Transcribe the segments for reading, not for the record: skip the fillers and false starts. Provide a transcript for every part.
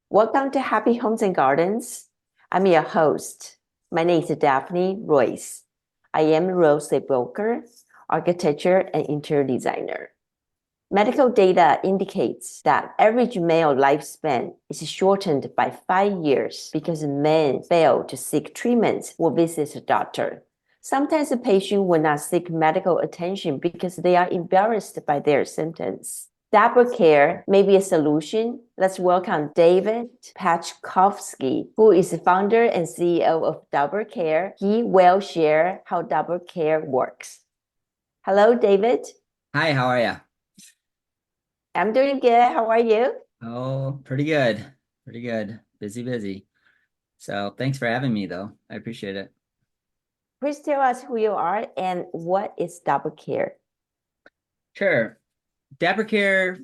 Welcome to Happy Homes and Gardens. I'm your host. My name is Daphne Royse. I am a real estate broker, architecture, and interior designer. Medical data indicates that average male lifespan is shortened by 5 years because men fail to seek treatment or visit a doctor. Sometimes the patient will not seek medical attention because they are embarrassed by their symptoms. Dapper Care may be a solution. Let's welcome David Pachkofsky, who is the founder and CEO of Dapper Care. He will share how Dapper Care works. Hello, David. Hi, how are you? I'm doing good. How are you? Oh, pretty good. Pretty good. Busy. So thanks for having me, though. I appreciate it. Please tell us who you are and what is Dapper Care. Sure. Dapper Care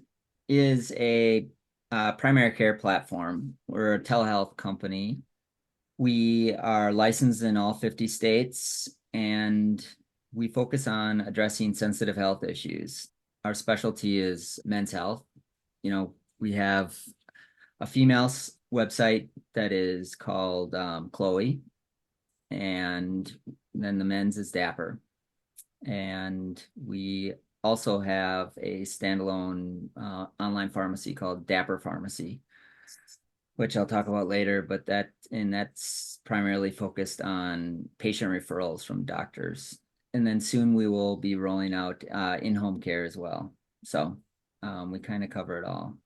is a primary care platform. We're a telehealth company. We are licensed in all 50 states, and we focus on addressing sensitive health issues. Our specialty is men's health. We have a female's website that is called Chloe, and then the men's is Dapper. And we also have a standalone online pharmacy called Dapper Pharmacy, which I'll talk about later, but that's primarily focused on patient referrals from doctors. And then soon we will be rolling out in-home care as well. So we kind of cover it all.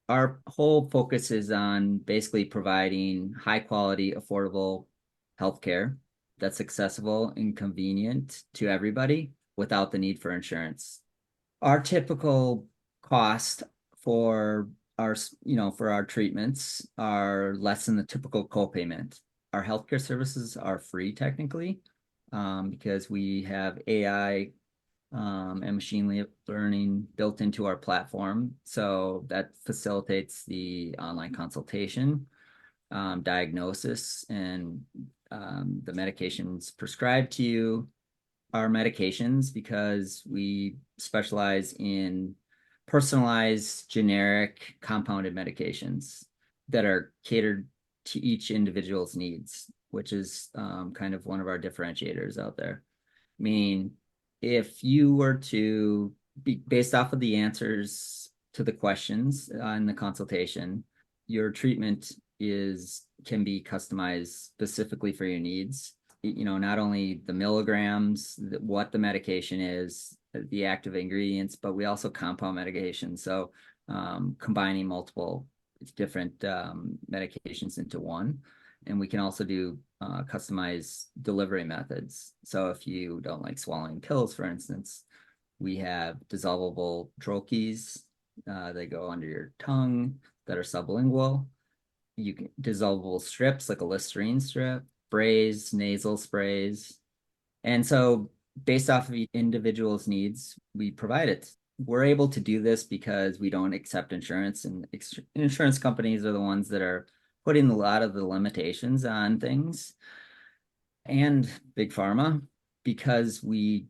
Our whole focus is on basically providing high quality, affordable healthcare that's accessible and convenient to everybody without the need for insurance. Our typical cost for our treatments are less than the typical copayment. Our healthcare services are free technically, because we have AI and machine learning built into our platform. So that facilitates the online consultation, diagnosis, and the medications prescribed to you. Our medications, because we specialize in personalized, generic, compounded medications that are catered to each individual's needs, which is kind of one of our differentiators out there. Meaning, if you were to be based off of the answers to the questions in the consultation, your treatment can be customized specifically for your needs. Not only the milligrams, what the medication is, the active ingredients, but we also compound medication. So combining multiple different medications into one. And we can also do customized delivery methods. So if you don't like swallowing pills, for instance, we have dissolvable troches. They go under your tongue that are sublingual. You can dissolvable strips like a Listerine strip, sprays, nasal sprays. And so based off of each individual's needs, we provide it. We're able to do this because we don't accept insurance, and insurance companies are the ones that are putting a lot of the limitations on things. And Big Pharma, because we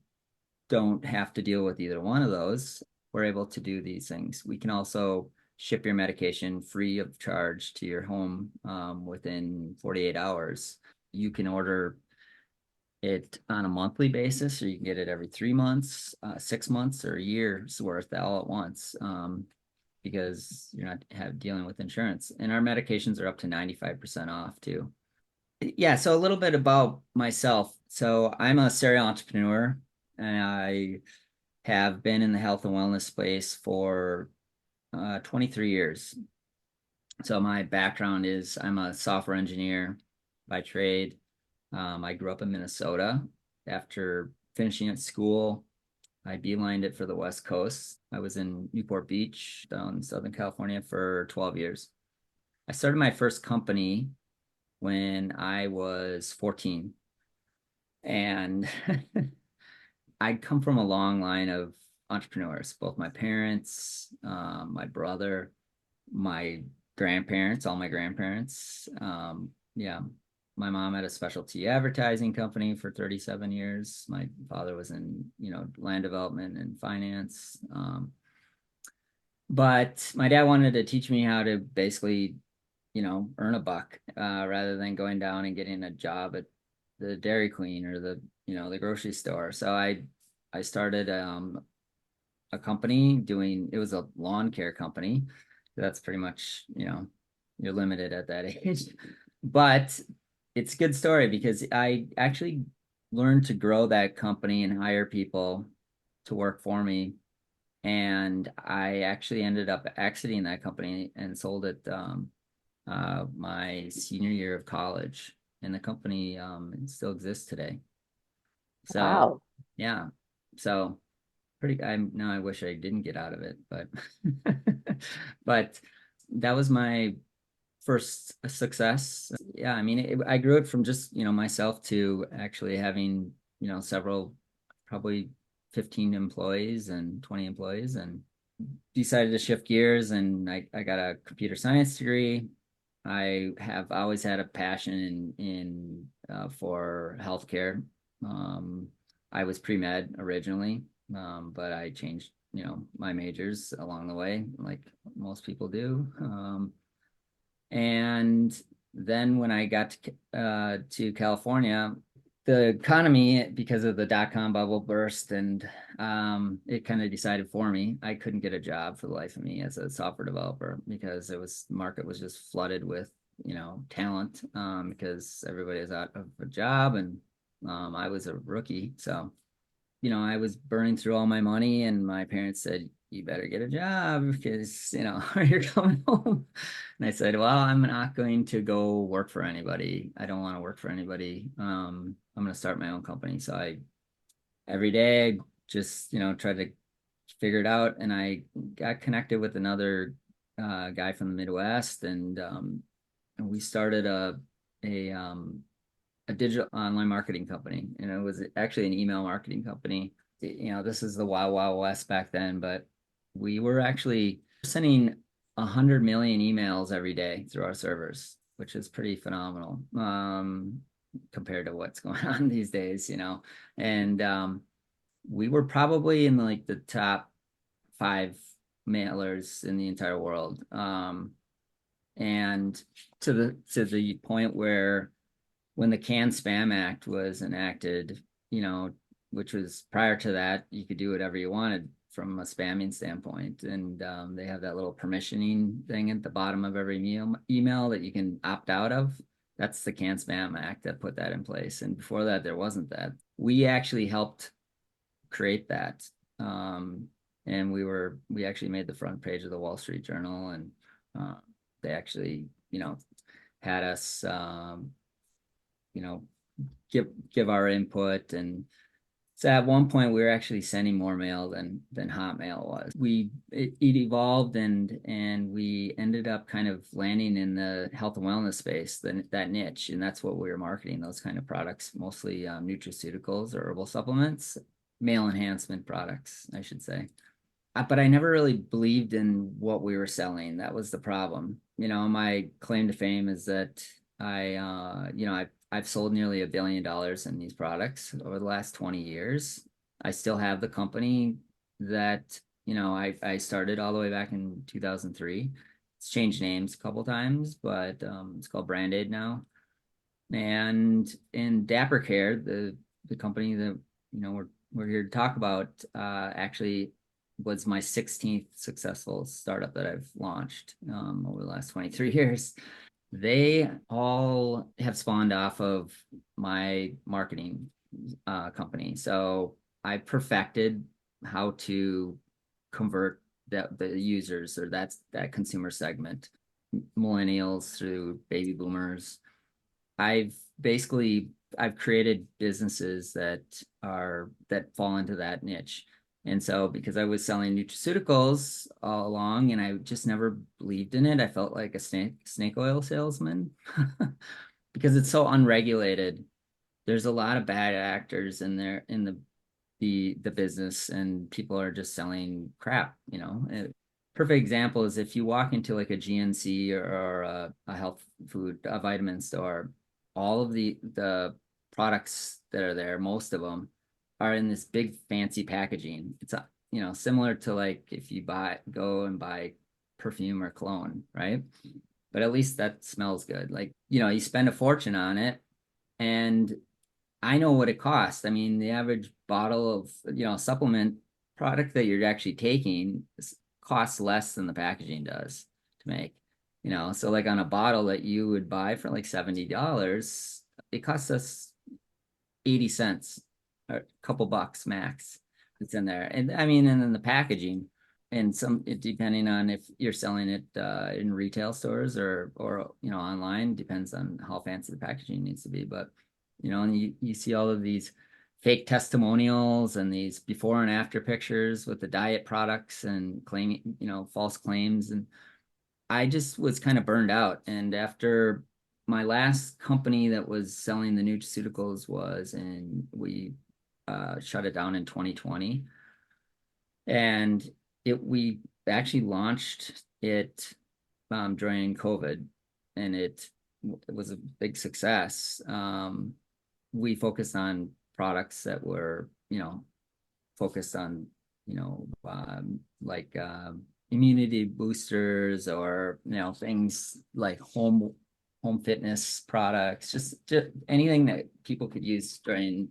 don't have to deal with either one of those, we're able to do these things. We can also ship your medication free of charge to your home within 48 hours. You can order it on a monthly basis, or you can get it every 3 months, 6 months, or a year's worth all at once, because you're not dealing with insurance. And our medications are up to 95% off too. Yeah, so a little bit about myself. So I'm a serial entrepreneur, and I have been in the health and wellness space for 23 years. So my background is I'm a software engineer by trade. I grew up in Minnesota. After finishing at school, I beelined it for the West Coast. I was in Newport Beach down in Southern California for 12 years. I started my first company when I was 14. And I come from a long line of entrepreneurs, both my parents, my brother, my grandparents, all my grandparents. Yeah. my mom had a specialty advertising company for 37 years. My father was in, land development and finance. But my dad wanted to teach me how to basically, earn a buck rather than going down and getting a job at the Dairy Queen or the grocery store. So I started a company it was a lawn care company. That's pretty much, you're limited at that age. But it's a good story because I actually learned to grow that company and hire people to work for me. And I actually ended up exiting that company and sold it my senior year of college. And the company it still exists today. So Wow. yeah, so I wish I didn't get out of it, but but that was my first success. Yeah, I mean, I grew it from just, myself to actually having, several, probably 15 employees and 20 employees, and decided to shift gears, and I got a computer science degree. I have always had a passion for healthcare. I was pre-med originally, but I changed, my majors along the way, like most people do. And then when I got to California, the economy, because of the dot-com bubble burst, and it kind of decided for me. I couldn't get a job for the life of me as a software developer because the market was just flooded with, talent, because everybody was out of a job, and I was a rookie. So, I was burning through all my money, and my parents said, "You better get a job because, you're coming home." And I said, "Well, I'm not going to go work for anybody. I don't want to work for anybody. I'm going to start my own company." So every day I just, tried to figure it out. And I got connected with another guy from the Midwest, and we started a digital online marketing company. And it was actually an email marketing company. This is the Wild Wild West back then, but we were actually sending 100 million emails every day through our servers, which is pretty phenomenal compared to what's going on these days, And we were probably in like the top 5 mailers in the entire world. And to the point where when the Can Spam Act was enacted, which was prior to that, you could do whatever you wanted from a spamming standpoint. And they have that little permissioning thing at the bottom of every email that you can opt out of. That's the Can Spam Act that put that in place. And before that, there wasn't that. We actually helped create that. And we actually made the front page of the Wall Street Journal, and they actually, had us, give our input. And so at one point we were actually sending more mail than Hotmail was. It evolved, and we ended up kind of landing in the health and wellness space, that niche, and that's what we were marketing, those kind of products, mostly nutraceuticals or herbal supplements, male enhancement products, I should say. But I never really believed in what we were selling. That was the problem. My claim to fame is that I've sold nearly $1 billion in these products over the last 20 years. I still have the company that, I started all the way back in 2003. It's changed names a couple times, but it's called Brand Aid now. And in Dapper Care, the company that, we're here to talk about, actually was my 16th successful startup that I've launched over the last 23 years. They all have spawned off of my marketing company. So I perfected how to convert the users, or that consumer segment, millennials through baby boomers. I've created businesses that fall into that niche. And so because I was selling nutraceuticals all along and I just never believed in it, I felt like a snake oil salesman because it's so unregulated. There's a lot of bad actors in there in the business, and people are just selling crap, A perfect example is if you walk into like a GNC or a health food, a vitamin store, all of the products that are there, most of them are in this big fancy packaging. It's similar to like if you go and buy perfume or cologne, right? But at least that smells good. Like, you spend a fortune on it, and I know what it costs. I mean, the average bottle of, supplement product that you're actually taking costs less than the packaging does to make. So like on a bottle that you would buy for like $70, it costs us 80 cents or a couple bucks max. It's in there. And I mean, and then the packaging and depending on if you're selling it in retail stores or online, depends on how fancy the packaging needs to be. But and you see all of these fake testimonials and these before and after pictures with the diet products and claiming, false claims. And I just was kind of burned out. And after my last company that was selling the nutraceuticals we shut it down in 2020. And we actually launched it during COVID, and it was a big success. We focused on products that were, focused on, like immunity boosters, or things like home fitness products, just anything that people could use during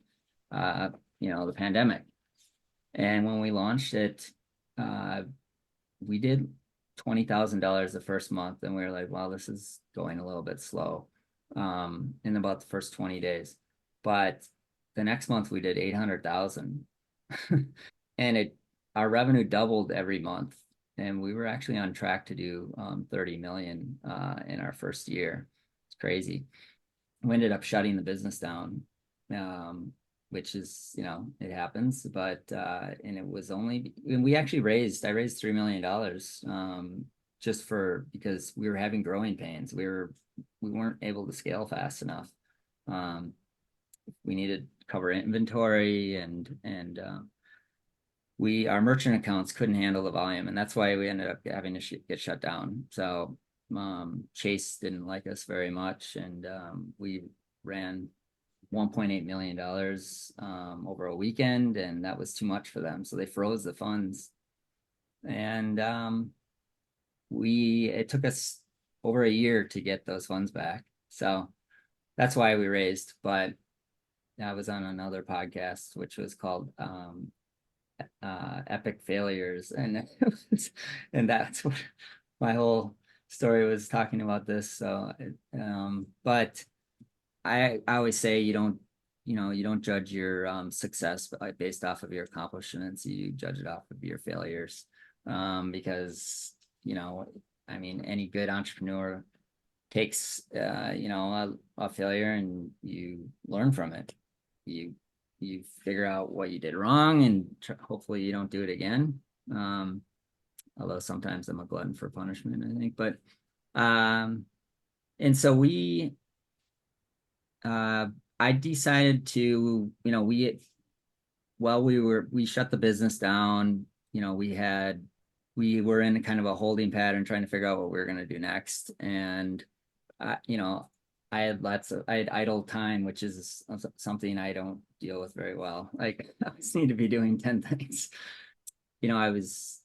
the pandemic. And when we launched it, we did $20,000 the first month, and we were like, wow, this is going a little bit slow in about the first 20 days. But the next month we did 800,000 and our revenue doubled every month, and we were actually on track to do 30 million in our first year. It's crazy. We ended up shutting the business down, which is, it happens, but and it was only, and I raised $3 million just because we were having growing pains. We weren't able to scale fast enough. We needed to cover inventory, and our merchant accounts couldn't handle the volume, and that's why we ended up having to get shut down. So Chase didn't like us very much, and we ran $1.8 million over a weekend, and that was too much for them, so they froze the funds. And it took us over a year to get those funds back, so that's why we raised. But I was on another podcast which was called Epic Failures, and and that's what my whole story was talking about this. So but I always say you don't judge your success based off of your accomplishments. You judge it off of your failures, because I mean, any good entrepreneur takes a failure, and you learn from it. You figure out what you did wrong, and hopefully you don't do it again. Although sometimes I'm a glutton for punishment, I think. But and so I decided to, we shut the business down. We were in kind of a holding pattern, trying to figure out what we were going to do next. And I had idle time, which is something I don't deal with very well. Like, I just need to be doing 10 things. I was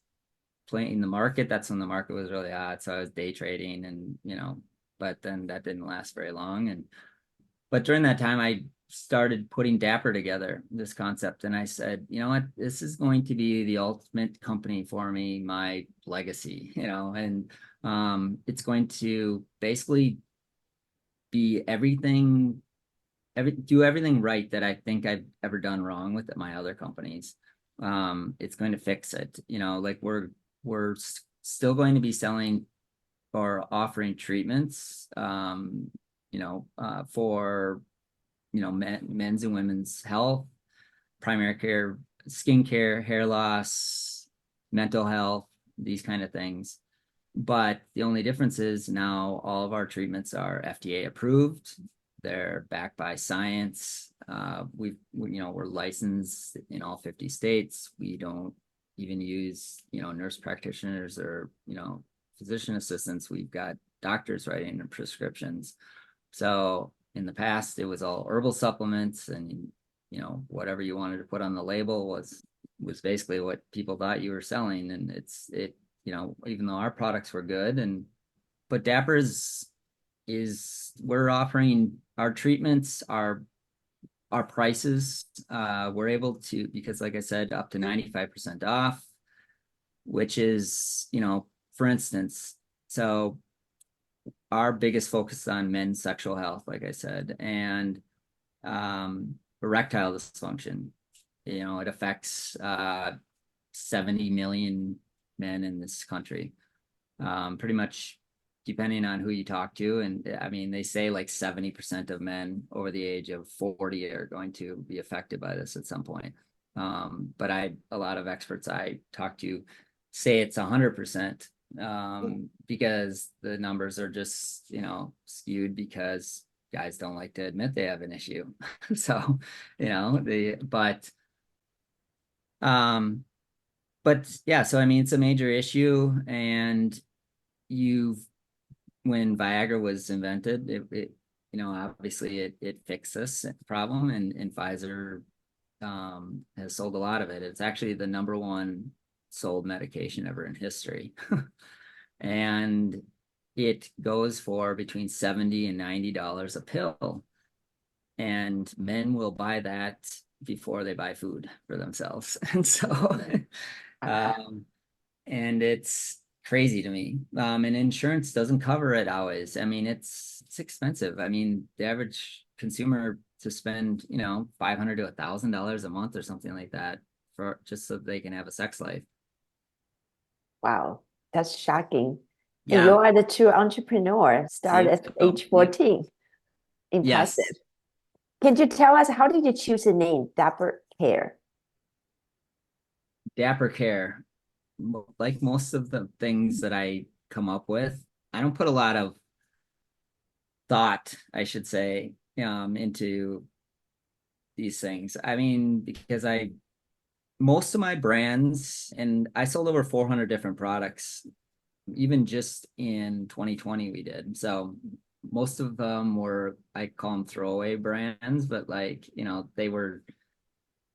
playing the market. That's when the market was really hot. So I was day trading, and, but then that didn't last very long. But during that time, I started putting Dapper together, this concept. And I said, you know what, this is going to be the ultimate company for me, my legacy, and it's going to basically be do everything right that I think I've ever done wrong with my other companies. It's going to fix it. Like we're still going to be selling or offering treatments, for men's and women's health, primary care, skincare, hair loss, mental health, these kind of things. But the only difference is now all of our treatments are FDA approved. They're backed by science. We're licensed in all 50 states. We don't even use, nurse practitioners or, physician assistants. We've got doctors writing prescriptions. So, in the past, it was all herbal supplements, and whatever you wanted to put on the label was basically what people thought you were selling. And even though our products were good, but Dapper's we're offering our treatments, our prices, we're able to, because like I said, up to 95% off, which is, for instance, so our biggest focus is on men's sexual health, like I said, and erectile dysfunction. It affects 70 million men in this country, pretty much, depending on who you talk to. And I mean, they say like 70% of men over the age of 40 are going to be affected by this at some point. But a lot of experts I talk to say it's 100%, because the numbers are just, skewed because guys don't like to admit they have an issue. So, but yeah, so I mean, it's a major issue. And when Viagra was invented, it obviously it fixed this problem, and Pfizer has sold a lot of it. It's actually the number one sold medication ever in history. And it goes for between $70 and $90 a pill. And men will buy that before they buy food for themselves. And so, and it's crazy to me. And insurance doesn't cover it always. I mean, it's expensive. I mean, the average consumer to spend, $500 to $1,000 a month or something like that for just so they can have a sex life. Wow, that's shocking. And Yeah. you are the true entrepreneur, started at age 14. Impressive. Yes. Can you tell us, how did you choose the name Dapper Care? Dapper Care. Like most of the things that I come up with, I don't put a lot of thought, I should say, into these things. I mean, because most of my brands, and I sold over 400 different products, even just in 2020 we did. So most of them were, I call them throwaway brands, but they were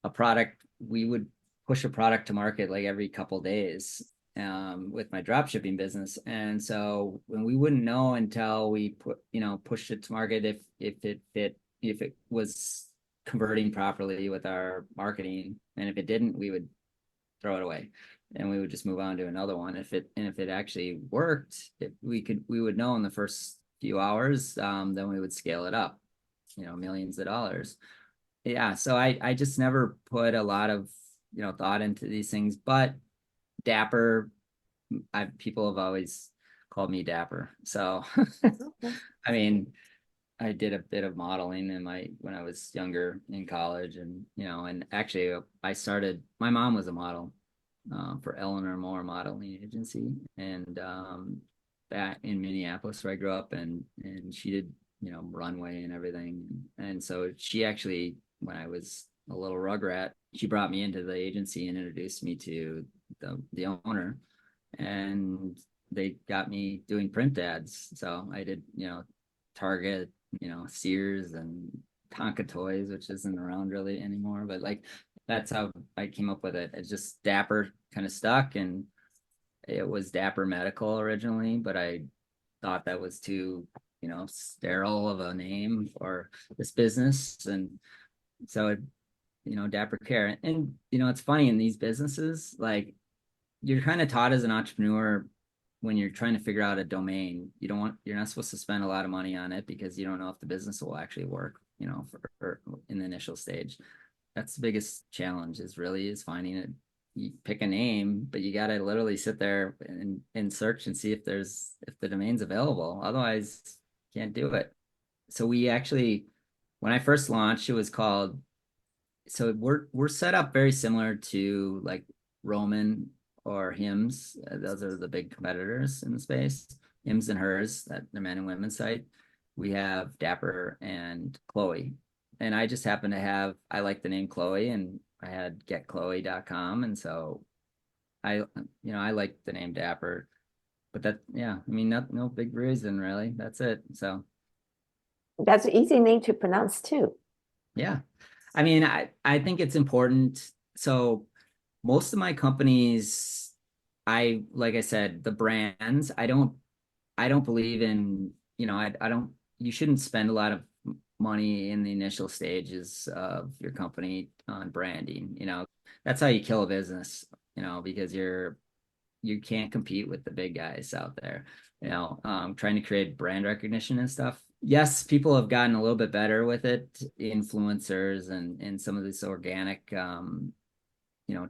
a product. We would push a product to market like every couple of days, with my drop shipping business. And so when we wouldn't know until we pushed it to market if it was converting properly with our marketing. And if it didn't, we would throw it away and we would just move on to another one. If it actually worked, we would know in the first few hours, then we would scale it up, millions of dollars. Yeah. So I just never put a lot of, thought into these things. But Dapper, people have always called me Dapper. So, I mean, I did a bit of modeling when I was younger in college, and actually my mom was a model, for Eleanor Moore Modeling Agency, and back in Minneapolis where I grew up, and she did, runway and everything. And so she actually, when I was a little rugrat, she brought me into the agency and introduced me to the owner, and they got me doing print ads. So I did, Target, Sears, and Tonka Toys, which isn't around really anymore, but that's how I came up with it. It's just Dapper kind of stuck, and it was Dapper Medical originally, but I thought that was too, sterile of a name for this business. And so Dapper Care. And it's funny, in these businesses, you're kind of taught as an entrepreneur, when you're trying to figure out a domain, you're not supposed to spend a lot of money on it, because you don't know if the business will actually work, for in the initial stage. That's the biggest challenge, is finding it. You pick a name, but you got to literally sit there and search and see if the domain's available. Otherwise, you can't do it. So we actually, when I first launched, it was called, so we're set up very similar to like Roman or Hims. Those are the big competitors in the space. Hims and Hers, that the men and women's site. We have Dapper and Chloe. And I just happen to I like the name Chloe, and I had getchloe.com. And so I like the name Dapper, but no big reason really. That's it. So That's an easy name to pronounce too. Yeah. I mean, I think it's important. So most of my companies, like I said, the brands, I don't believe in, I don't, you shouldn't spend a lot of money in the initial stages of your company on branding. That's how you kill a business, because you can't compete with the big guys out there, trying to create brand recognition and stuff. Yes, people have gotten a little bit better with it, influencers and some of this organic,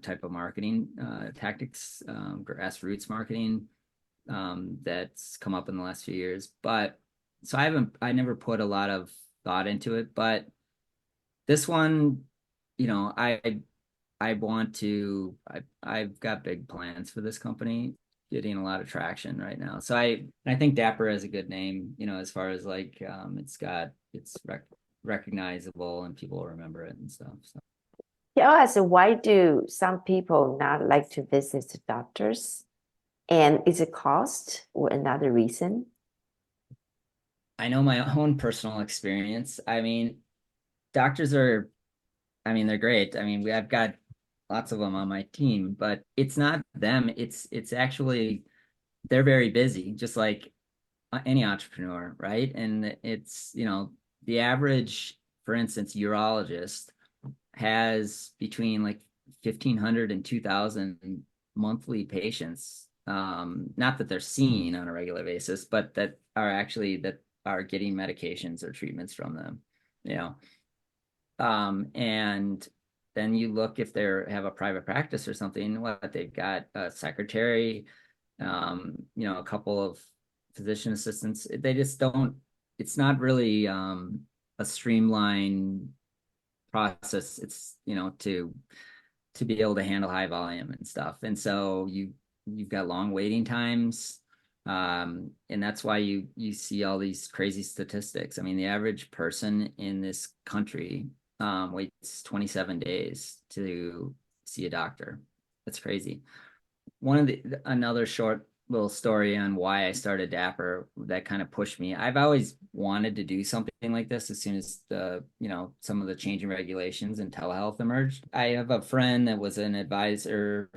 type of marketing tactics, grassroots marketing that's come up in the last few years. But so I never put a lot of thought into it. But this one, you know, I want to, I've got big plans for this company, getting a lot of traction right now. So I think Dapper is a good name, as far as like, it's recognizable and people remember it and stuff. So. Tell us, why do some people not like to visit the doctors? And is it cost or another reason? I know my own personal experience. I mean, doctors are, I mean, they're great. I mean, I've got lots of them on my team, but it's not them. It's actually they're very busy, just like any entrepreneur, right? And it's, the average, for instance, urologist has between like 1,500 and 2,000 monthly patients. Not that they're seeing on a regular basis, but that are getting medications or treatments from them, you know. And then you look if they have a private practice or something, what they've got a secretary, a couple of physician assistants. They just don't, it's not really a streamlined process. It's, to be able to handle high volume and stuff. And so you've got long waiting times. And that's why you see all these crazy statistics. I mean, the average person in this country waits 27 days to see a doctor. That's crazy. Another short little story on why I started Dapper that kind of pushed me. I've always wanted to do something like this as soon as some of the changing regulations in telehealth emerged. I have a friend that was an advisor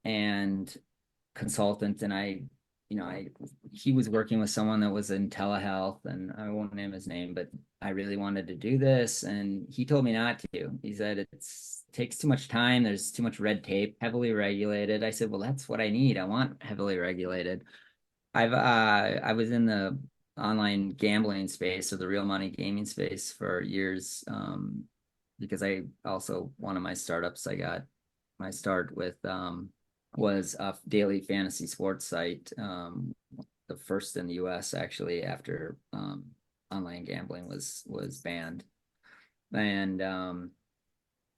and consultant, and he was working with someone that was in telehealth, and I won't name his name, but I really wanted to do this, and he told me not to. He said it takes too much time. There's too much red tape, heavily regulated. I said, well, that's what I need. I want heavily regulated. I was in the online gambling space or the real money gaming space for years, because one of my startups I got my start with was a daily fantasy sports site, the first in the US actually after online gambling was banned, and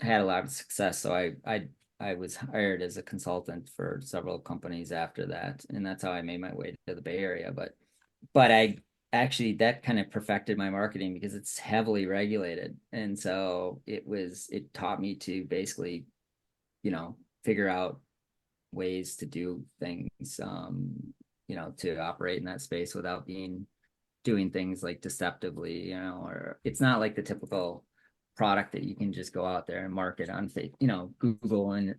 had a lot of success. So I was hired as a consultant for several companies after that, and that's how I made my way to the Bay Area. But I actually, that kind of perfected my marketing because it's heavily regulated, and so it taught me to basically, figure out ways to do things, to operate in that space without doing things like deceptively, or it's not like the typical product that you can just go out there and market on, Google and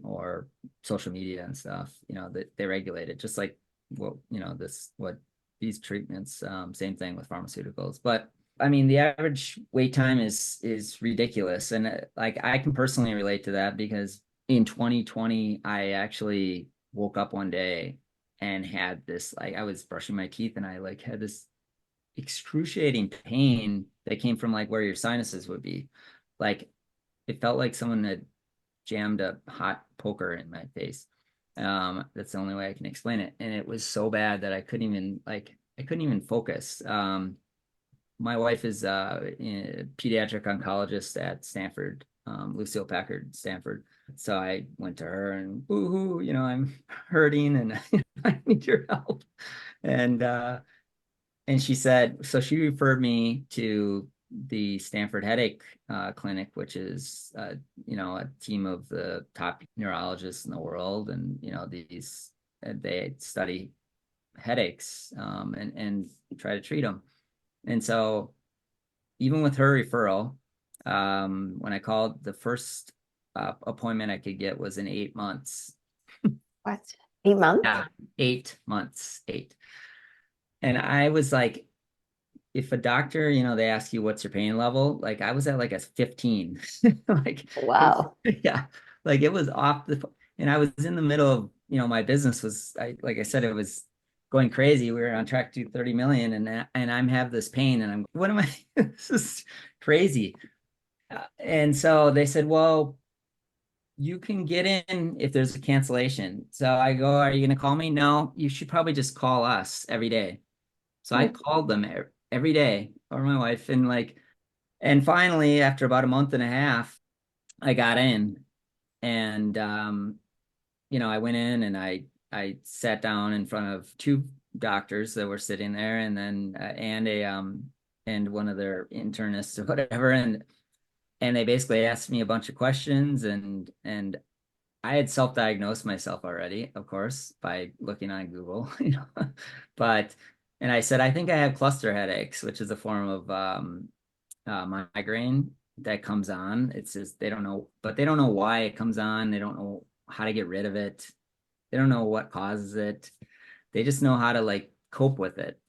or social media and stuff, that they regulate it just like what these treatments, same thing with pharmaceuticals. But I mean, the average wait time is ridiculous, and like I can personally relate to that because in 2020 I actually woke up one day and had this, like, I was brushing my teeth and I like had this excruciating pain that came from like where your sinuses would be. Like it felt like someone had jammed a hot poker in my face. That's the only way I can explain it. And it was so bad that I couldn't even focus. My wife is a pediatric oncologist at Stanford, Lucille Packard, Stanford. So I went to her and, ooh, I'm hurting and I need your help. And she said, so she referred me to the Stanford Headache Clinic, which is, a team of the top neurologists in the world. And, they study headaches and try to treat them. And so even with her referral, when I called, the first appointment I could get was in 8 months. What? 8 months? Yeah, 8 months, eight. And I was like, if a doctor, they ask you what's your pain level, like I was at like a 15. Like it was, Wow. yeah, like it was and I was in the middle of, my business was, like I said, it was going crazy. We were on track to do 30 million and I'm have this pain and what am I, this is crazy. And so they said, well, you can get in if there's a cancellation. So I go, are you going to call me? No, you should probably just call us every day. So I Hmm. called them every day, or my wife, and finally, after about a month and a half, I got in, and I went in and I sat down in front of two doctors that were sitting there, and then and one of their internists or whatever, and they basically asked me a bunch of questions, and I had self-diagnosed myself already, of course, by looking on Google, but and I said, I think I have cluster headaches, which is a form of migraine that comes on. It's just they don't know, but they don't know why it comes on. They don't know how to get rid of it. They don't know what causes it. They just know how to like cope with it.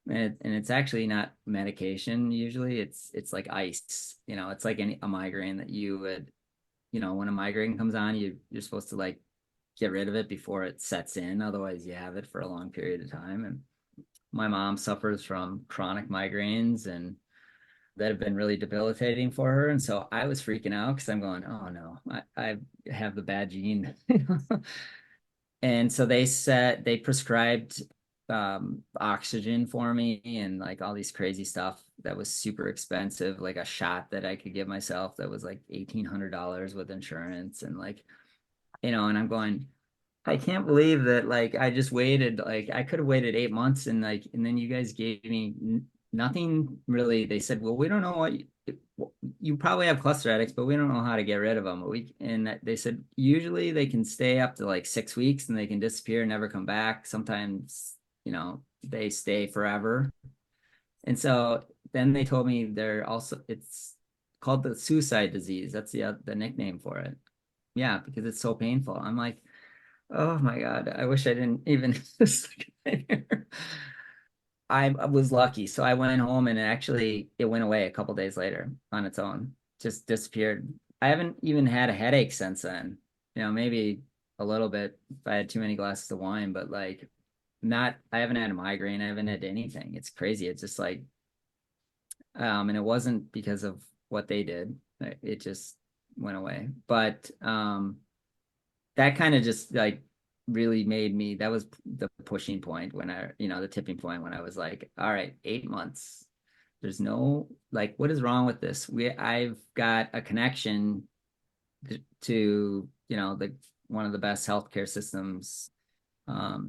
And it's actually not medication usually. It's like ice. It's like a migraine that you would, when a migraine comes on, you're supposed to like get rid of it before it sets in. Otherwise, you have it for a long period of time. And my mom suffers from chronic migraines and that have been really debilitating for her. And so I was freaking out because I'm going, oh no, I have the bad gene. And so they prescribed oxygen for me and like all these crazy stuff that was super expensive, like a shot that I could give myself that was like $1,800 with insurance and like, and I'm going, I can't believe that like I just waited like I could have waited 8 months and then you guys gave me nothing really. They said, well, we don't know what you probably have cluster headaches, but we don't know how to get rid of them. And they said usually they can stay up to like 6 weeks and they can disappear and never come back. Sometimes, they stay forever. And so then they told me it's called the suicide disease. That's the nickname for it. Yeah, because it's so painful. I'm like, oh my God, I wish I didn't even I was lucky. So I went home and it went away a couple days later on its own, just disappeared. I haven't even had a headache since then. Maybe a little bit if I had too many glasses of wine, but like I haven't had a migraine. I haven't had anything. It's crazy. It's just like, and it wasn't because of what they did. It just went away. But, that kind of just like really made me, that was the pushing point the tipping point when I was like, all right, 8 months. There's no like, what is wrong with this? I've got a connection to, the one of the best healthcare systems.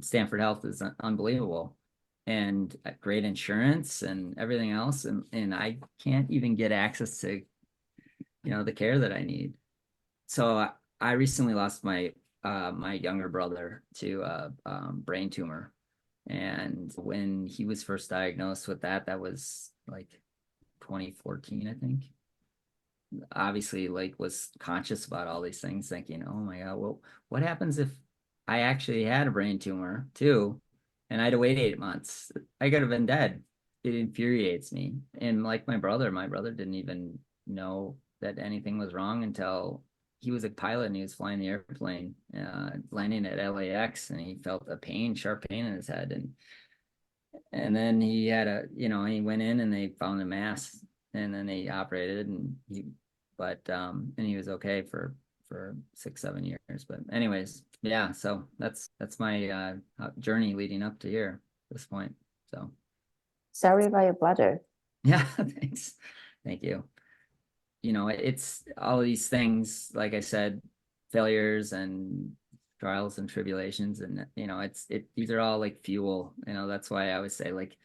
Stanford Health is unbelievable and great insurance and everything else. And I can't even get access to, the care that I need. So I recently lost my younger brother to a brain tumor, and when he was first diagnosed with that was like 2014, I think. Obviously, like was conscious about all these things, thinking, "Oh my God, well, what happens if I actually had a brain tumor too, and I had to wait 8 months? I could have been dead." It infuriates me, and like my brother didn't even know that anything was wrong until he was a pilot and he was flying the airplane, landing at LAX, and he felt sharp pain in his head, and then he had he went in and they found a mass, and then they operated, and he was okay for 6, 7 years. But anyways, yeah, so that's my journey leading up to here, this point. So Sorry about your brother. yeah, thanks. Thank you. It's all these things, like I said, failures and trials and tribulations, and these are all like fuel. That's why I always say like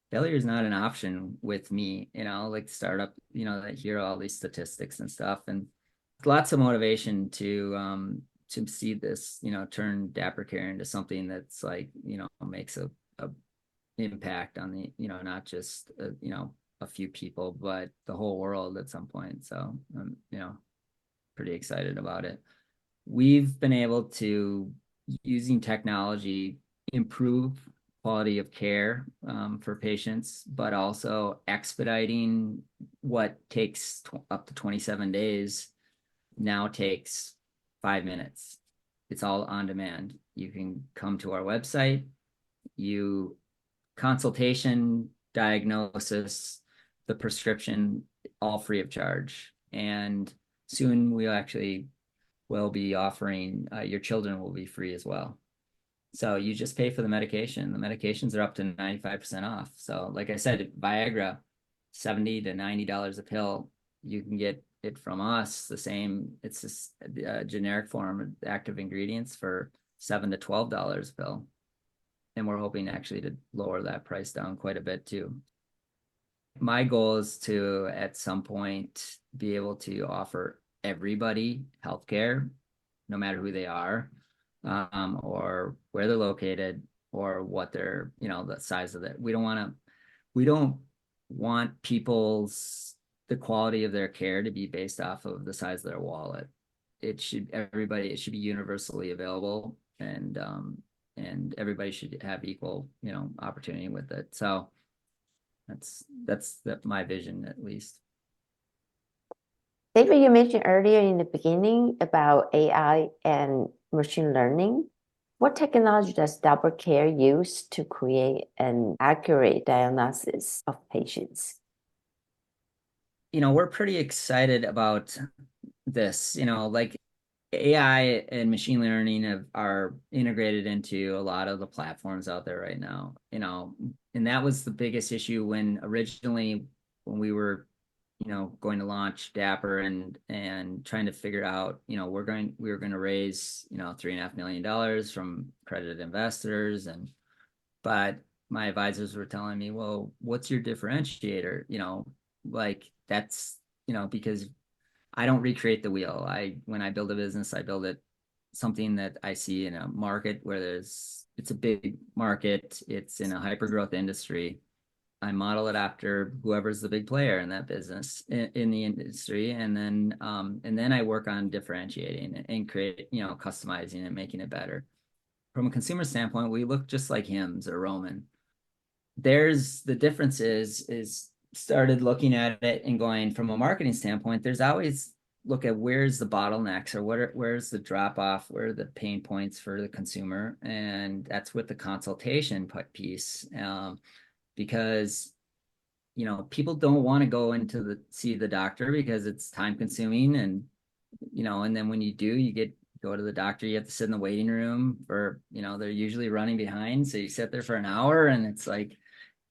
failure is not an option with me. Like startup, that hear all these statistics and stuff, and lots of motivation to see this, turn Dapper Care into something that's like, makes a impact on the, not just, a few people, but the whole world at some point. So I'm, pretty excited about it. We've been able to, using technology, improve quality of care for patients, but also expediting what takes up to 27 days now takes 5 minutes. It's all on demand. You can come to our website, you consultation, diagnosis, the prescription, all free of charge. And soon we actually will be offering your children will be free as well. So you just pay for the medication. The medications are up to 95% off. So like I said, Viagra, $70 to $90 a pill. You can get it from us the same. It's just a generic form of active ingredients for $7 to $12 a pill. And we're hoping actually to lower that price down quite a bit too. My goal is to, at some point, be able to offer everybody healthcare, no matter who they are, or where they're located, or what they're, the size of it. We don't want the quality of their care to be based off of the size of their wallet. It should be universally available, and everybody should have equal, opportunity with it. So that's my vision, at least. David, you mentioned earlier in the beginning about AI and machine learning. What technology does Dapper Care use to create an accurate diagnosis of patients? We're pretty excited about this. Like AI and machine learning are integrated into a lot of the platforms out there right now. And that was the biggest issue when we were, going to launch Dapper and trying to figure out, we were going to raise, $3.5 million from accredited investors, but my advisors were telling me, well, what's your differentiator? Like that's, because I don't recreate the wheel. When I build a business, I build it something that I see in a market where it's a big market, it's in a hyper growth industry. I model it after whoever's the big player in that business in the industry, and then I work on differentiating and create, customizing and making it better. From a consumer standpoint, we look just like Hims or Roman. There's the difference is started looking at it and going from a marketing standpoint, there's always look at where's the bottlenecks or where's the drop off, where are the pain points for the consumer, and that's with the consultation piece. Because people don't want to go see the doctor because it's time consuming, and then when you do, go to the doctor, you have to sit in the waiting room for, they're usually running behind, so you sit there for an hour, and it's like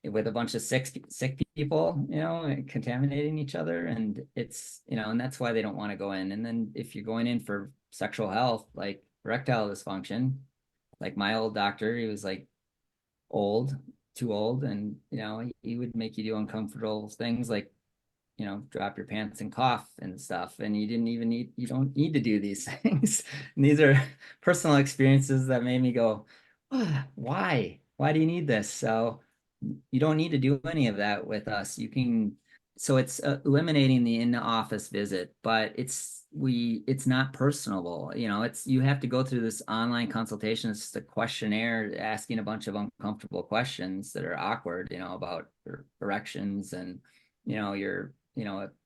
with a bunch of sick people, contaminating each other, and it's, and that's why they don't want to go in. And then if you're going in for sexual health, like erectile dysfunction, like my old doctor, he was like too old, and he would make you do uncomfortable things like drop your pants and cough and stuff, and you don't need to do these things. And these are personal experiences that made me go, oh, why do you need this? So you don't need to do any of that with us. So it's eliminating the in-office visit, but it's not personable. You have to go through this online consultation. It's just a questionnaire asking a bunch of uncomfortable questions that are awkward, about your erections and,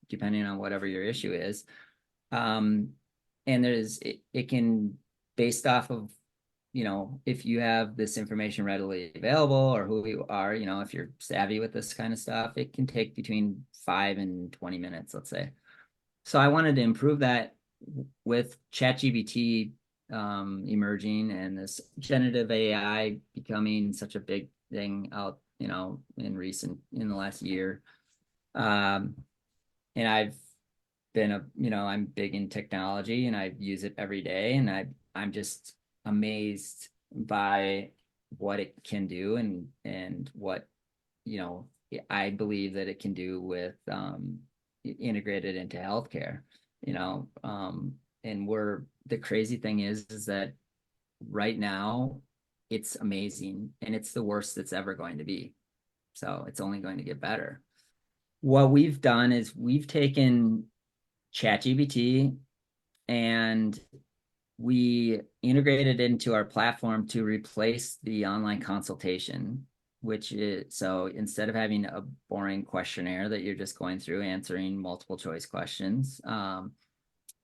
depending on whatever your issue is. And it can, based off of, if you have this information readily available or who you are, if you're savvy with this kind of stuff, it can take between 5 and 20 minutes, let's say. So I wanted to improve that with ChatGPT emerging and this generative AI becoming such a big thing out, in the last year. And I've been I'm big in technology and I use it every day, and I'm just amazed by what it can do, and what I believe that it can do with integrated into healthcare. And the crazy thing is that right now it's amazing, and it's the worst it's ever going to be. So it's only going to get better. What we've done is we've taken ChatGPT and we integrated it into our platform to replace the online consultation, which is, so instead of having a boring questionnaire that you're just going through answering multiple choice questions,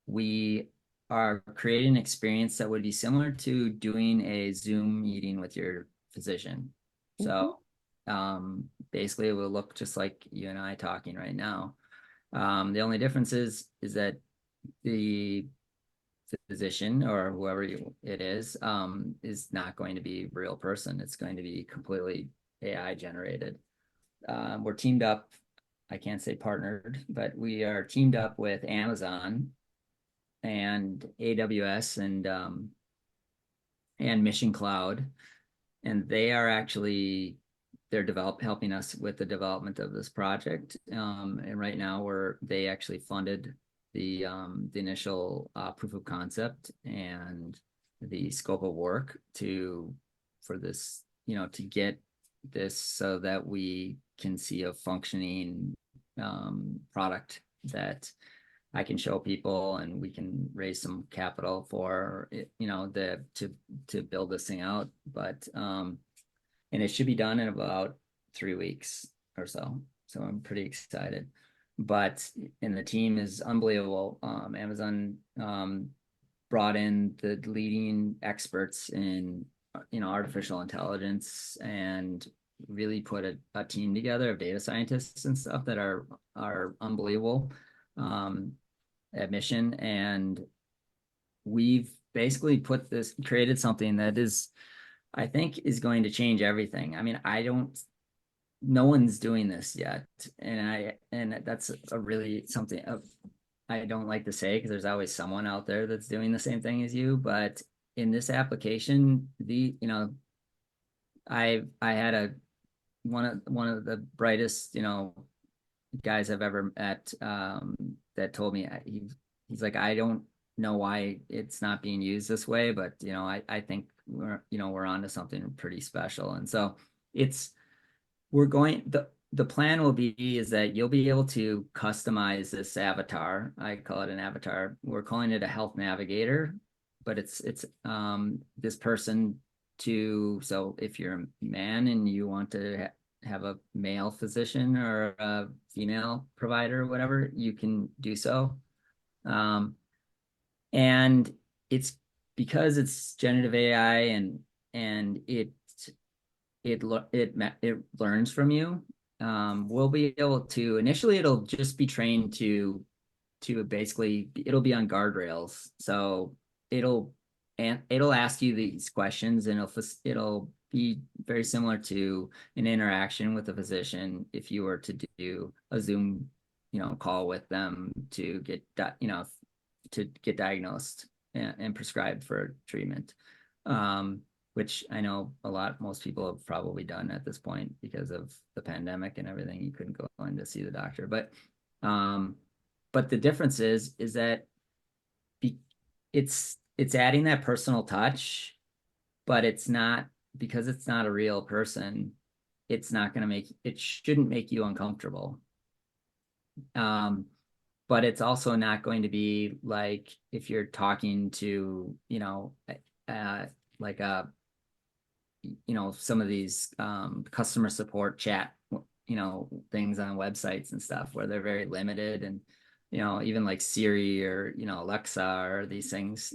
we are creating an experience that would be similar to doing a Zoom meeting with your physician. So basically it will look just like you and I talking right now. The only difference is that the physician or whoever it is not going to be a real person. It's going to be completely AI generated. We're teamed up, I can't say partnered, but we are teamed up with Amazon and AWS and Mission Cloud, and they are actually helping us with the development of this project. And right now they actually funded the initial proof of concept and the scope of work for this, to get this so that we can see a functioning product that I can show people, and we can raise some capital for it, to build this thing out. But and it should be done in about 3 weeks or so. So I'm pretty excited. And the team is unbelievable. Amazon brought in the leading experts in artificial intelligence, and really put a team together of data scientists and stuff that are unbelievable at Mission. And we've basically created something that I think is going to change everything. I mean, no one's doing this yet. And that's a really something I don't like to say, because there's always someone out there that's doing the same thing as you. But in this application, I had one of the brightest, guys I've ever met, that told me, he's like, I don't know why it's not being used this way, but I think we're onto something pretty special. And so the plan will be is that you'll be able to customize this avatar. I call it an avatar. We're calling it a health navigator, but it's this person so if you're a man and you want to have a male physician or a female provider or whatever, you can do so. And it's because it's generative AI, and it learns from you. We'll be able to, initially it'll just be trained to basically, it'll be on guardrails. So it'll ask you these questions, and it'll be very similar to an interaction with a physician if you were to do a Zoom call with them to get diagnosed and prescribed for treatment, which I know most people have probably done at this point because of the pandemic and everything. You couldn't go in to see the doctor, but the difference is that it's adding that personal touch, but it's not, because it's not a real person. It shouldn't make you uncomfortable. But it's also not going to be like if you're talking to, like some of these customer support chat, things on websites and stuff where they're very limited. And, even like Siri or, Alexa or these things,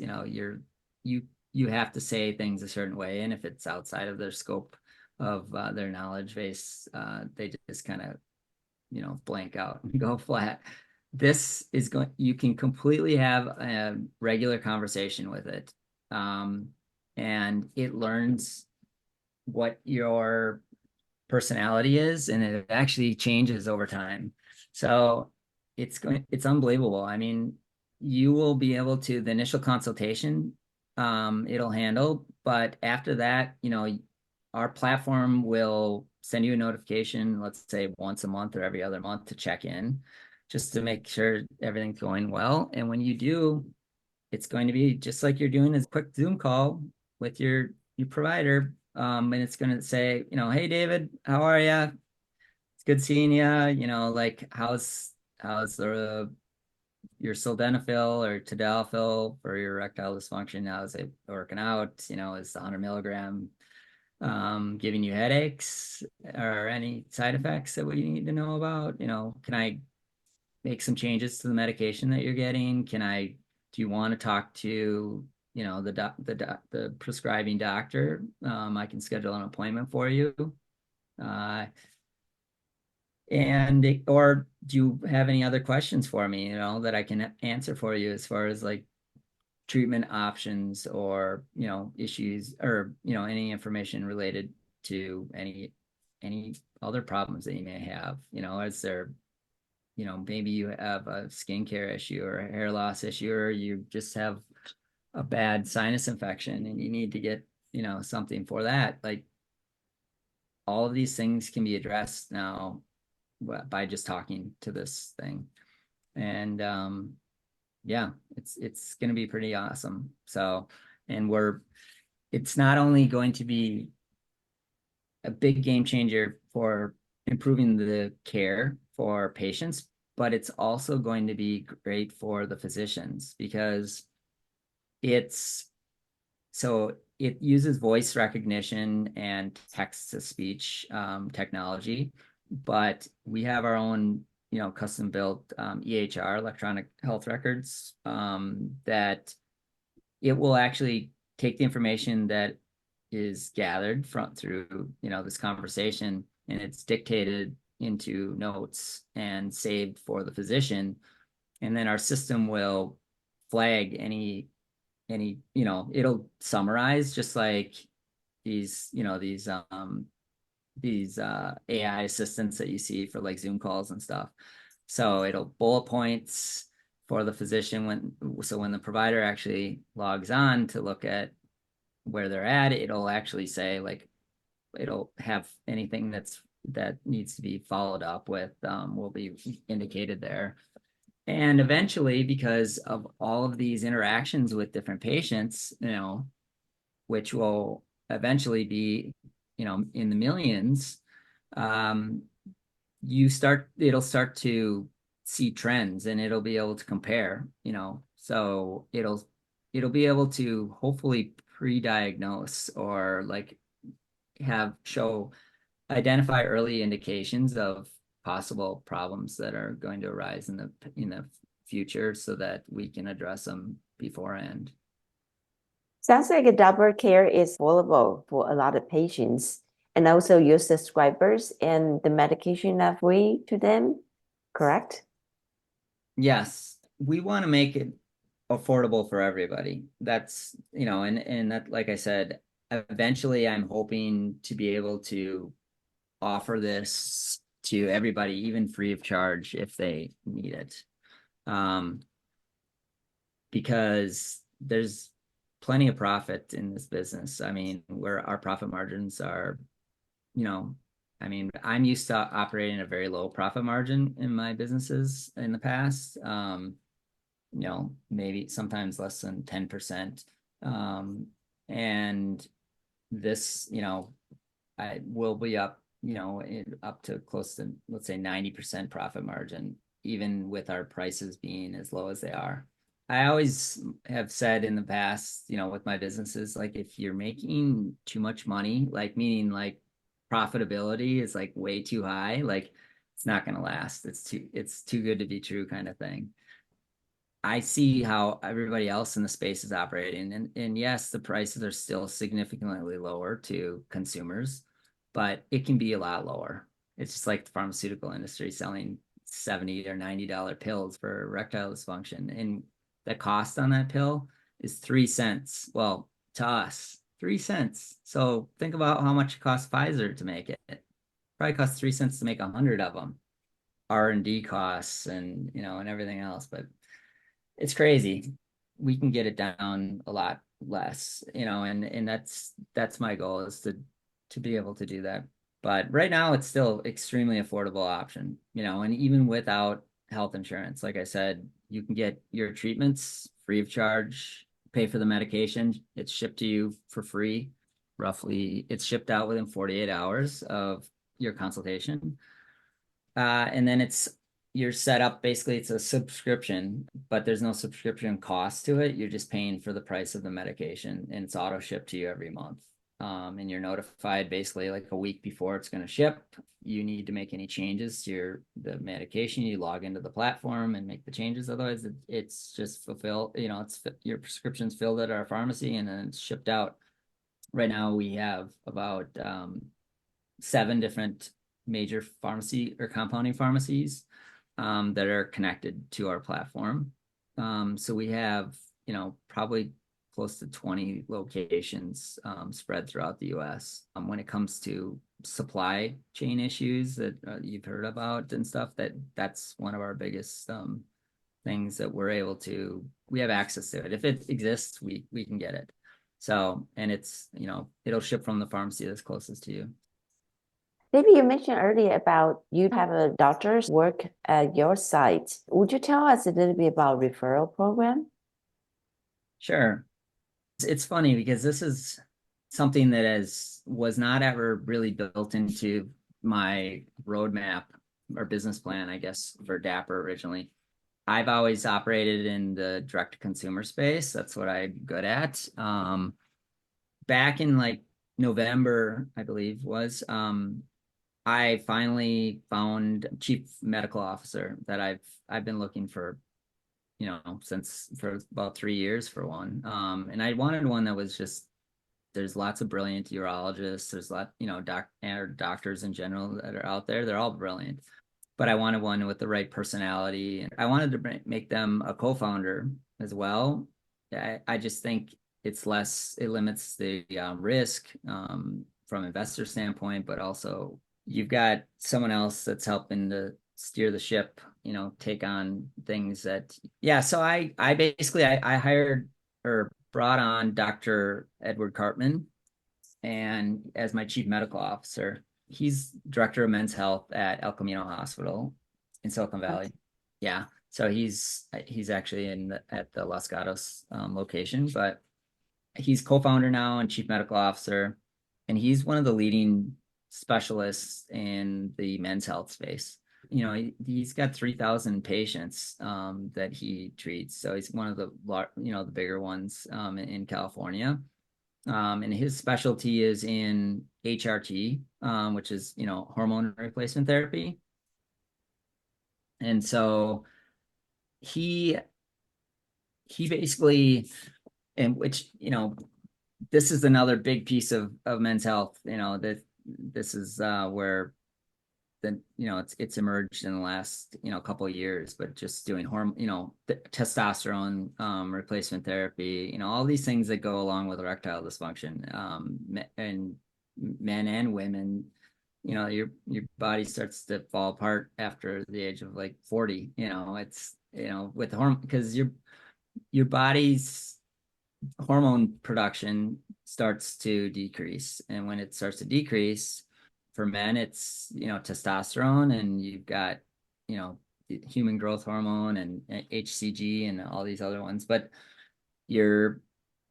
you have to say things a certain way. And if it's outside of their scope of their knowledge base, they just kind of, blank out and go flat. You can completely have a regular conversation with it. And it learns what your personality is, and it actually changes over time. So it's unbelievable. I mean, you will be able to, the initial consultation, it'll handle, but after that, our platform will send you a notification, let's say once a month or every other month, to check in, just to make sure everything's going well. And when you do, it's going to be just like you're doing a quick Zoom call with your provider, And it's going to say, hey, David, how are you? It's good seeing you. Like how's your sildenafil or tadalafil for your erectile dysfunction? How's it working out? Is the 100 milligram giving you headaches or any side effects that we need to know about? Can I make some changes to the medication that you're getting? Do you want to talk to, the prescribing doctor? I can schedule an appointment for you. Uh, or do you have any other questions for me, that I can answer for you as far as like treatment options or, issues or, any information related to any other problems that you may have? Is there, maybe you have a skincare issue or a hair loss issue, or you just have a bad sinus infection and you need to get, something for that. Like all of these things can be addressed now by just talking to this thing. And yeah, it's going to be pretty awesome. So, and it's not only going to be a big game changer for improving the care for patients, but it's also going to be great for the physicians because it's so it uses voice recognition and text to speech technology, but we have our own, custom built EHR, electronic health records, that it will actually take the information that is gathered through, this conversation, and it's dictated into notes and saved for the physician. And then our system will flag it'll summarize just like these AI assistants that you see for like Zoom calls and stuff. So it'll bullet points for the physician when the provider actually logs on to look at where they're at, it'll actually say like it'll have anything that needs to be followed up with will be indicated there. And eventually, because of all of these interactions with different patients, which will eventually be, in the millions, um, it'll start to see trends and it'll be able to compare, so it'll be able to hopefully pre-diagnose or like identify early indications of possible problems that are going to arise in the future so that we can address them beforehand. Sounds like a Dapper Care is available for a lot of patients, and also your subscribers and the medication are free to them, correct? Yes, we want to make it affordable for everybody. That's, and that, like I said, eventually I'm hoping to be able to offer this to everybody, even free of charge if they need it. Because there's plenty of profit in this business. I mean, where our profit margins are, I'm used to operating a very low profit margin in my businesses in the past. Maybe sometimes less than 10%. And this, I will be up, up to close to, let's say 90% profit margin, even with our prices being as low as they are. I always have said in the past, with my businesses, like if you're making too much money, like meaning like profitability is like way too high, like it's not going to last. It's too good to be true kind of thing. I see how everybody else in the space is operating. And yes, the prices are still significantly lower to consumers, but it can be a lot lower. It's just like the pharmaceutical industry selling $70 or $90 pills for erectile dysfunction. And the cost on that pill is 3 cents. Well, to us, 3 cents. So think about how much it costs Pfizer to make it. Probably costs 3 cents to make 100 of them. R&D costs and and everything else, but it's crazy. We can get it down a lot less, and that's my goal is to be able to do that. But right now it's still extremely affordable option, and even without health insurance, like I said, you can get your treatments free of charge, pay for the medication, it's shipped to you for free. roughly, it's shipped out within 48 hours of your consultation. And then you're set up, basically it's a subscription, but there's no subscription cost to it. You're just paying for the price of the medication, and it's auto shipped to you every month. And you're notified basically like a week before it's going to ship. You need to make any changes to the medication, you log into the platform and make the changes. Otherwise, it's just fulfilled, your prescription's filled at our pharmacy and then it's shipped out. Right now we have about 7 different major pharmacy or compounding pharmacies that are connected to our platform. So we have, probably close to 20 locations spread throughout the US. When it comes to supply chain issues that you've heard about and stuff, that's one of our biggest things that we have access to it. If it exists, we can get it. So, and it's, it'll ship from the pharmacy that's closest to you. Maybe you mentioned earlier about you have a doctor's work at your site. Would you tell us a little bit about referral program? Sure. It's funny because this is something that was not ever really built into my roadmap or business plan, I guess, for Dapper originally. I've always operated in the direct to consumer space. That's what I'm good at. Back in like November, I believe I finally found a chief medical officer that I've been looking for, since for about 3 years for one. And I wanted one that was just, there's lots of brilliant urologists. There's doctors in general that are out there. They're all brilliant, but I wanted one with the right personality. And I wanted to make them a co-founder as well. I just think it limits the risk from investor standpoint, but also you've got someone else that's helping to steer the ship, take on things so I basically I hired or brought on Dr. Edward Cartman and as my chief medical officer. He's director of men's health at El Camino Hospital in Silicon Valley. Yeah. So he's actually at the Los Gatos location, but he's co-founder now and chief medical officer, and he's one of the leading specialists in the men's health space. He's got 3,000 patients that he treats. So he's one of the bigger ones in California. And his specialty is in HRT, which is, hormone replacement therapy. And so he basically, and which, this is another big piece of men's health, that this is where it's emerged in the last couple of years, but just doing testosterone replacement therapy, all these things that go along with erectile dysfunction, and men and women, your body starts to fall apart after the age of like 40. It's with the hormone, because your body's hormone production starts to decrease, and when it starts to decrease, for men it's testosterone, and you've got human growth hormone and HCG and all these other ones, but and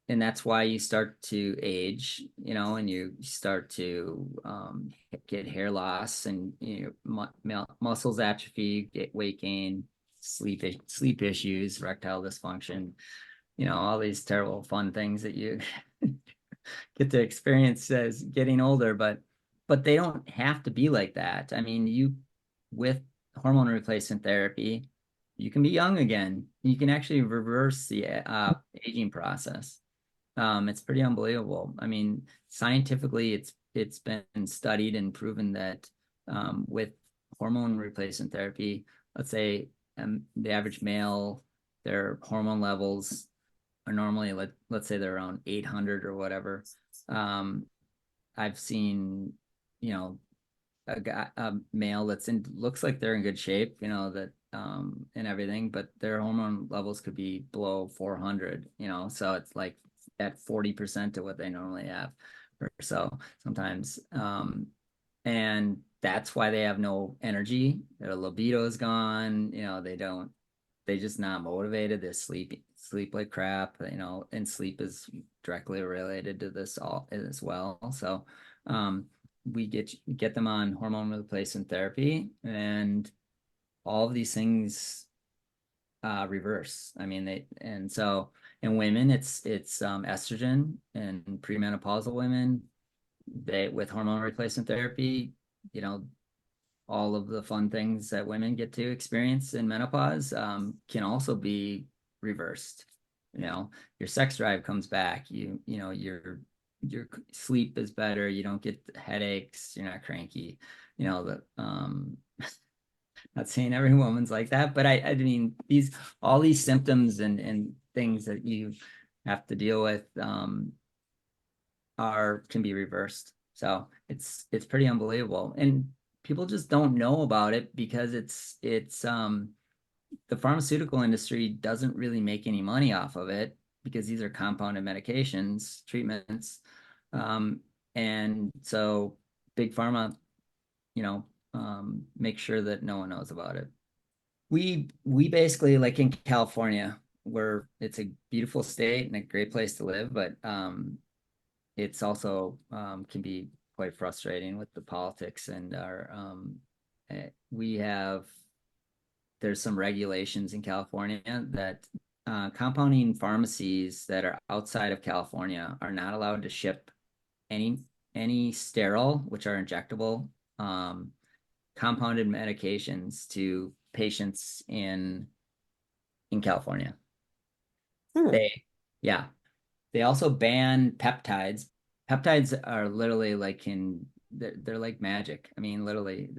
that's why you start to age, and you start to get hair loss, and muscles atrophy, get weight gain, sleep issues, erectile dysfunction, all these terrible fun things that you get to experience as getting older, but they don't have to be like that. I mean, with hormone replacement therapy, you can be young again. You can actually reverse the aging process. It's pretty unbelievable. I mean, scientifically, it's been studied and proven that with hormone replacement therapy, let's say the average male, their hormone levels are normally, let's say they're around 800 or whatever. I've seen, a male looks like they're in good shape, that and everything, but their hormone levels could be below 400, so it's like at 40% of what they normally have or so sometimes. And that's why they have no energy. Their libido is gone. They don't they just not motivated. They sleep like crap, and sleep is directly related to this all as well. So we get them on hormone replacement therapy, and all of these things reverse. I mean, in women, it's estrogen, and premenopausal women, they with hormone replacement therapy, you know, all of the fun things that women get to experience in menopause can also be reversed. Your sex drive comes back. Your sleep is better. You don't get headaches. You're not cranky. The Not saying every woman's like that, but I mean all these symptoms and things that you have to deal with can be reversed. So it's pretty unbelievable. And people just don't know about it because it's the pharmaceutical industry doesn't really make any money off of it because these are compounded medications, treatments. And so big pharma, make sure that no one knows about it. We basically, like in California, where it's a beautiful state and a great place to live, but it's also can be quite frustrating with the politics and our we have there's some regulations in California that compounding pharmacies that are outside of California are not allowed to ship any sterile, which are injectable, compounded medications to patients in California. Hmm. Yeah. They also ban peptides. Peptides are literally they're like magic. I mean, literally,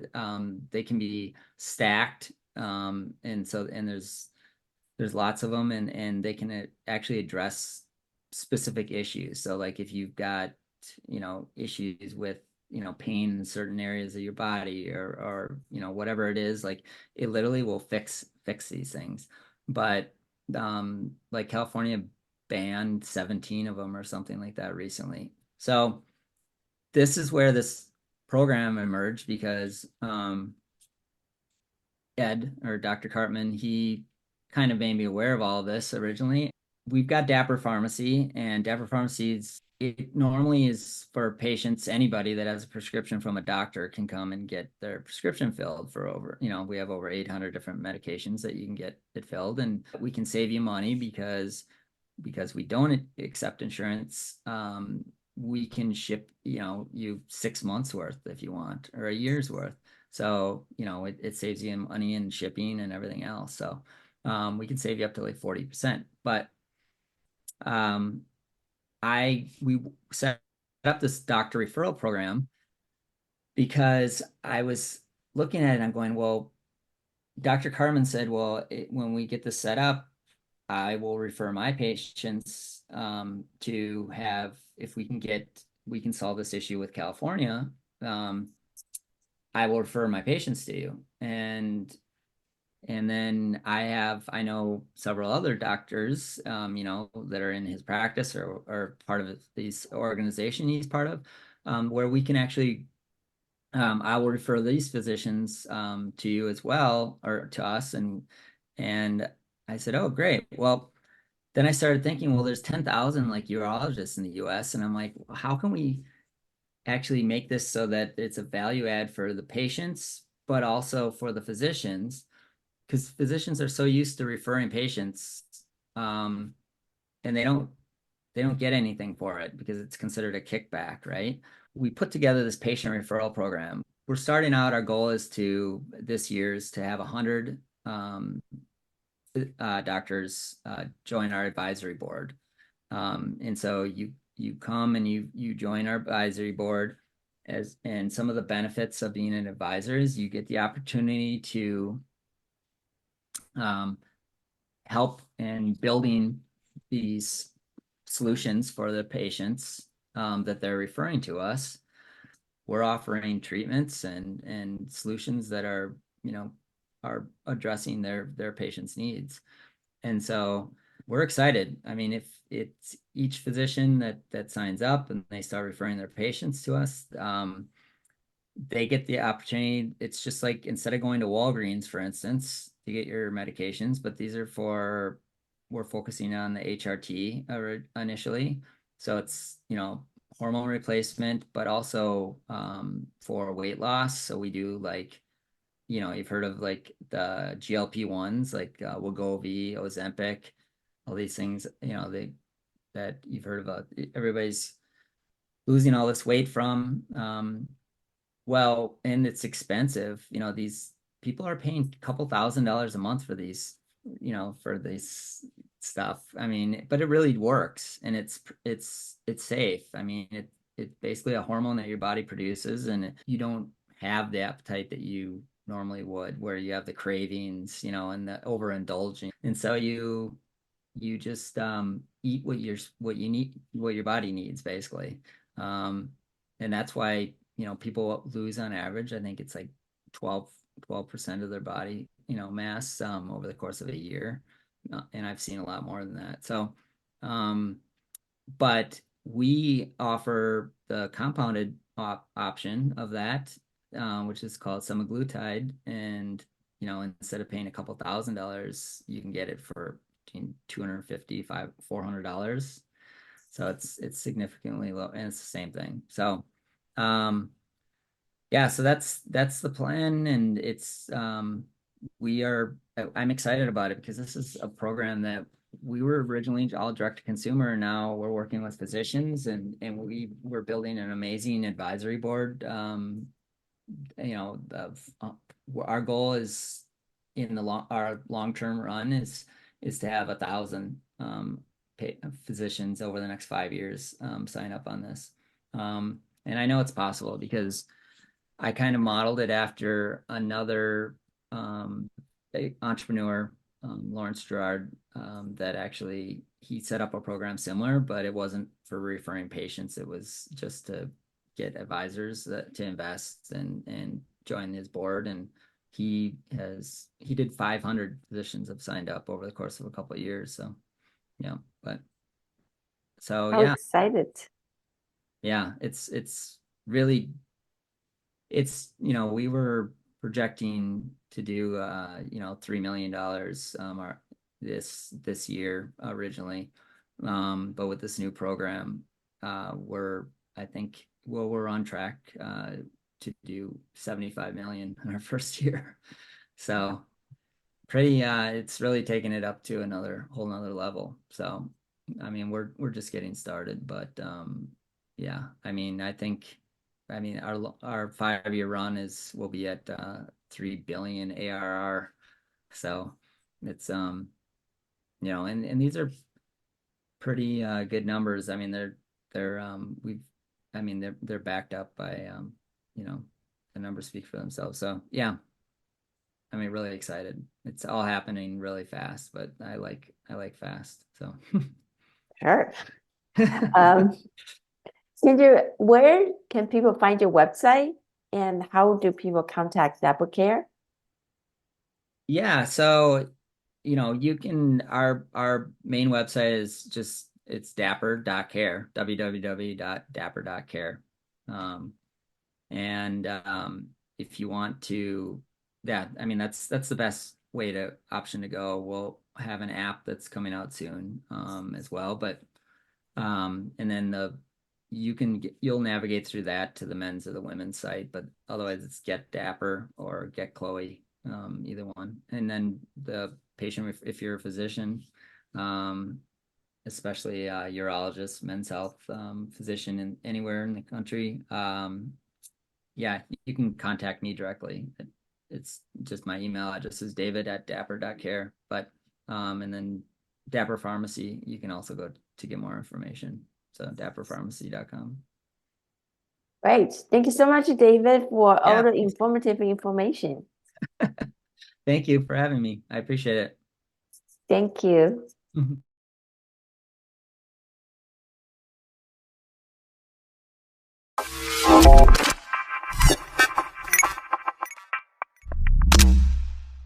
they can be stacked, and there's lots of them, and they can actually address specific issues. So, like if you've got issues with pain in certain areas of your body, or whatever it is, like it literally will fix these things. But like California banned 17 of them or something like that recently. So this is where this program emerged because Ed, or Dr. Cartman, he kind of made me aware of all of this originally. We've got Dapper Pharmacy, and Dapper Pharmacies, it normally is for patients. Anybody that has a prescription from a doctor can come and get their prescription filled for we have over 800 different medications that you can get it filled, and we can save you money because we don't accept insurance. We can ship you 6 months worth if you want, or a year's worth. So it saves you money in shipping and everything else. So we can save you up to like 40%. But um, we set up this doctor referral program because I was looking at it and I'm going, well, Dr. Carmen said, well, when we get this set up, I will refer my patients to have, if we can solve this issue with California, I will refer my patients to you. And then I know several other doctors, that are in his practice or part of this organization he's part of, where we can actually, I will refer these physicians to you as well, or to us. And I said, oh, great. Well, then I started thinking, well, there's 10,000 like urologists in the US. And I'm like, well, how can we actually make this so that it's a value add for the patients, but also for the physicians? Because physicians are so used to referring patients, um, and they don't get anything for it because it's considered a kickback, right? We put together this patient referral program. We're starting out. Our goal is this year is to have 100 doctors join our advisory board. And so you come and you join our advisory board, and some of the benefits of being an advisor is you get the opportunity to help in building these solutions for the patients that they're referring to us. We're offering treatments and solutions that are addressing their patients' needs. And so we're excited. I mean, if it's each physician that signs up and they start referring their patients to us, they get the opportunity. It's just like, instead of going to Walgreens, for instance, to get your medications, but these are for, we're focusing on the HRT initially. So it's, hormone replacement, but also for weight loss. So we do like, you've heard of like the GLP-1s, like Wegovy, Ozempic, all these things, that you've heard about. Everybody's losing all this weight from. Well, and it's expensive. These people are paying a couple $1,000s a month for these, for this stuff. I mean, but it really works, and it's safe. I mean, it's basically a hormone that your body produces, and you don't have the appetite that you normally would, where you have the cravings, and the overindulging. And so you just eat what you need, what your body needs, basically. And that's why, people lose on average, I think it's like 12% of their body, mass over the course of a year. And I've seen a lot more than that. So, but we offer the compounded option of that, which is called semaglutide. And, instead of paying a couple $1,000s, you can get it for between $250, $400. So it's significantly low, and it's the same thing. So, yeah, so that's the plan, and I'm excited about it because this is a program that we were originally all direct to consumer, and now we're working with physicians, and we're building an amazing advisory board. Our goal is our long-term run is to have 1,000 physicians over the next 5 years sign up on this. And I know it's possible because I kind of modeled it after another entrepreneur, Lawrence Gerard, that actually he set up a program similar, but it wasn't for referring patients. It was just to get advisors to invest and join his board. And he did 500 physicians have signed up over the course of a couple of years. So yeah, but so How yeah, excited. yeah, it's really, we were projecting to do $3 million this year originally. But with this new program, I think, we're on track to do 75 million in our first year. So pretty, it's really taken it up to another whole nother level. So I mean, we're just getting started, but yeah, I mean, our 5-year run will be at 3 billion ARR. So it's and these are pretty good numbers. I mean, they're backed up by the numbers speak for themselves. So yeah, I mean, really excited. It's all happening really fast, but I like fast. So Sure. Um, where can people find your website, and how do people contact Dapper Care? yeah, so you can, our main website is just, it's dapper.care, www.dapper.care. And if you want to, yeah, I mean, that's the best option to go. We'll have an app that's coming out soon as well, but and then you'll navigate through that to the men's or the women's site, but otherwise it's Get Dapper or Get Chloe, either one. And then the patient, if you're a physician, especially a urologist, men's health physician anywhere in the country, yeah, you can contact me directly. It's just, my email address is david@dapper.care. But and then Dapper Pharmacy, you can also go to get more information. So dapperpharmacy.com. Great. Thank you so much, David, for all Yeah. the informative information. Thank you for having me. I appreciate Thank you. it.